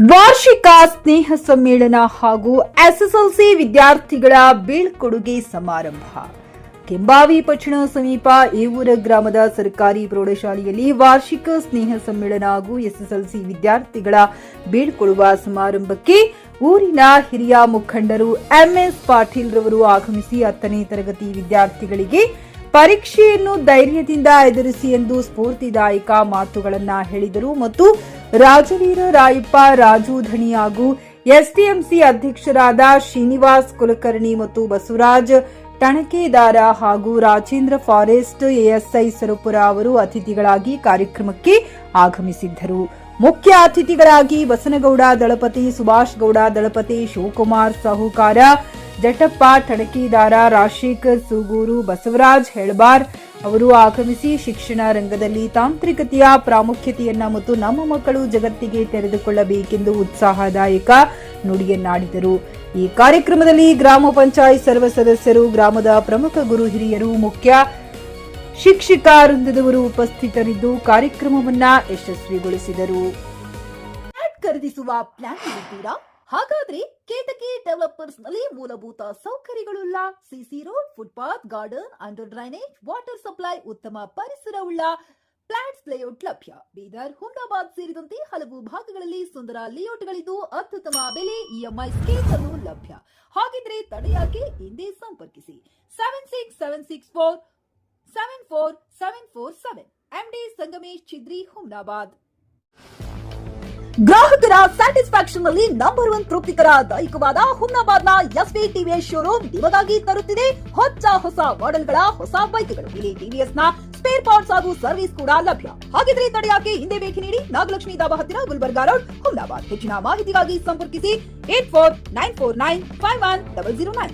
ವಾರ್ಷಿಕ ಸ್ನೇಹ ಸಮ್ಮೇಳನ ಹಾಗೂ ಎಸ್ಎಸ್ಎಲ್ಸಿ ವಿದ್ಯಾರ್ಥಿಗಳ ಬೀಳ್ಕೊಡುಗೆ ಸಮಾರಂಭ. ಕೆಂಬಾವಿ ಪಟ್ಟಣ ಸಮೀಪ ಏವೂರ ಗ್ರಾಮದ ಸರ್ಕಾರಿ ಪ್ರೌಢಶಾಲೆಯಲ್ಲಿ ವಾರ್ಷಿಕ ಸ್ನೇಹ ಸಮ್ಮೇಳನ ಹಾಗೂ ಎಸ್ಎಸ್ಎಲ್ಸಿ ವಿದ್ಯಾರ್ಥಿಗಳ ಬೀಳ್ಕೊಡುವ ಸಮಾರಂಭಕ್ಕೆ ಊರಿನ ಹಿರಿಯ ಮುಖಂಡರು ಎಂಎಸ್ ಪಾಟೀಲ್ ರವರು ಆಗಮಿಸಿ 10ನೇ ತರಗತಿ ವಿದ್ಯಾರ್ಥಿಗಳಿಗೆ ಪರೀಕ್ಷೆಯನ್ನು ಧೈರ್ಯದಿಂದ ಎದುರಿಸಿ ಎಂದು ಸ್ಫೂರ್ತಿದಾಯಕ ಮಾತುಗಳನ್ನು ಹೇಳಿದರು ಮತ್ತು ರಾಜವೀರ ರಾಯಪ್ಪ ರಾಜು ಧಣಿ ಹಾಗೂ ಎಸ್ಟಿಎಂಸಿ ಅಧ್ಯಕ್ಷರಾದ ಶ್ರೀನಿವಾಸ್ ಕುಲಕರ್ಣಿ ಮತ್ತು ಬಸವರಾಜ್ ಟಣಕೇದಾರ ಹಾಗೂ ರಾಜೇಂದ್ರ ಫಾರೆಸ್ಟ್ ಎಎಸ್ಐ ಸರಪುರ ಅವರು ಅತಿಥಿಗಳಾಗಿ ಕಾರ್ಯಕ್ರಮಕ್ಕೆ ಆಗಮಿಸಿದ್ದರು. ಮುಖ್ಯ ಅತಿಥಿಗಳಾಗಿ ಬಸನಗೌಡ ದಳಪತಿ, ಸುಭಾಷ್ ಗೌಡ ದಳಪತಿ, ಶಿವಕುಮಾರ್ ಸಾಹುಕಾರ, ಜಟಪ್ಪ ಟಣಕೇದಾರ, ರಾಜಶೇಖರ್ ಸೂಗೂರು, ಬಸವರಾಜ್ ಹೆಳಬಾರ್ ಅವರು ಆಗಮಿಸಿ ಶಿಕ್ಷಣ ರಂಗದಲ್ಲಿ ತಾಂತ್ರಿಕತೆಯ ಪ್ರಾಮುಖ್ಯತೆಯನ್ನ ಮತ್ತು ನಮ್ಮ ಮಕ್ಕಳು ಜಗತ್ತಿಗೆ ತೆರೆದುಕೊಳ್ಳಬೇಕೆಂದು ಉತ್ಸಾಹದಾಯಕ ನುಡಿಯನ್ನಾಡಿದರು. ಈ ಕಾರ್ಯಕ್ರಮದಲ್ಲಿ ಗ್ರಾಮ ಪಂಚಾಯತ್ ಸರ್ವ ಸದಸ್ಯರು, ಗ್ರಾಮದ ಪ್ರಮುಖ ಗುರು ಹಿರಿಯರು, ಮುಖ್ಯ ಶಿಕ್ಷಕ ವೃಂದದವರು ಉಪಸ್ಥಿತರಿದ್ದು ಕಾರ್ಯಕ್ರಮವನ್ನ ಯಶಸ್ವಿಗೊಳಿಸಿದರು. ಖರೀದಿಸುವ ಪ್ಲಾನ್ ಇದ್ದೀರಾ? ಹಾಗಾದ್ರೆ ಕೇತಕಿ ಡೆವಲಪರ್ಸ್ ನಲ್ಲಿ ಮೂಲಭೂತ ಸೌಕರ್ಯಗಳುಳ್ಳ CC road, footpath, garden, under drainage, water supply, ಉತ್ತಮ ಪರಿಸರವುಳ್ಳ ಫ್ಲಾಟ್ಸ್ ಲೇಔಟ್ ಲಭ್ಯ. ಬೀದರ್, ಹುಮ್ನಾಬಾದ್ ಸೇರಿದಂತೆ ಹಲವು ಭಾಗಗಳಲ್ಲಿ ಸುಂದರ ಲೇಔಟ್ಗಳಿದ್ದು ಅತ್ಯುತ್ತಮ ಬೆಲೆ, ಇಎಂಐ ಸ್ಕೀಮ್ಸ್ ಅನ್ನು ಲಭ್ಯ. ಹಾಗಿದ್ರೆ ತಡೆಯಾಕೆ ಹಿಂದೆ ಸಂಪರ್ಕಿಸಿ 7676474747 ಎಂಡಿ ಸಂಗಮೇಶ್ ಚಿದ್ರಿ, ಹುಮ್ನಾಬಾದ್. ಗ್ರಾಹಕರ ಸ್ಯಾಟಿಸ್ಫ್ಯಾಕ್ಷನ್ ನಲ್ಲಿ ನಂಬರ್ 1 ತೃಪ್ತಿಕರದಾಯಕವಾದ ಹುಮ್ನಾಬಾದ್ನ ಎಸ್ವಿ ಟಿವಿಎಸ್ ಶೋರೂಮ್ ನಿಮಗಾಗಿ ತರುತ್ತಿದೆ ಹೊಸ ಮಾಡೆಲ್ಗಳ ಹೊಸ ಬೈಕ್ಗಳು. ಇಲ್ಲಿ ಟಿವಿಎಸ್ ನ ಸ್ಪೇರ್ ಪಾರ್ಟ್ಸ್ ಹಾಗೂ ಸರ್ವಿಸ್ ಕೂಡ ಲಭ್ಯ. ಹಾಗಿದ್ರೆ ತಡೆಯಾಕೆ ಹಿಂದೆ ಭೇಟಿ ನೀಡಿ. ನಾಗಲಕ್ಷ್ಮಿ ದಾಬಾ ಹತ್ತಿರ, ಗುಲ್ಬರ್ಗಾ ರೋಡ್, ಹುಮ್ನಾಬಾದ್. ಹೆಚ್ಚಿನ ಮಾಹಿತಿಗಾಗಿ ಸಂಪರ್ಕಿಸಿ 8494951009.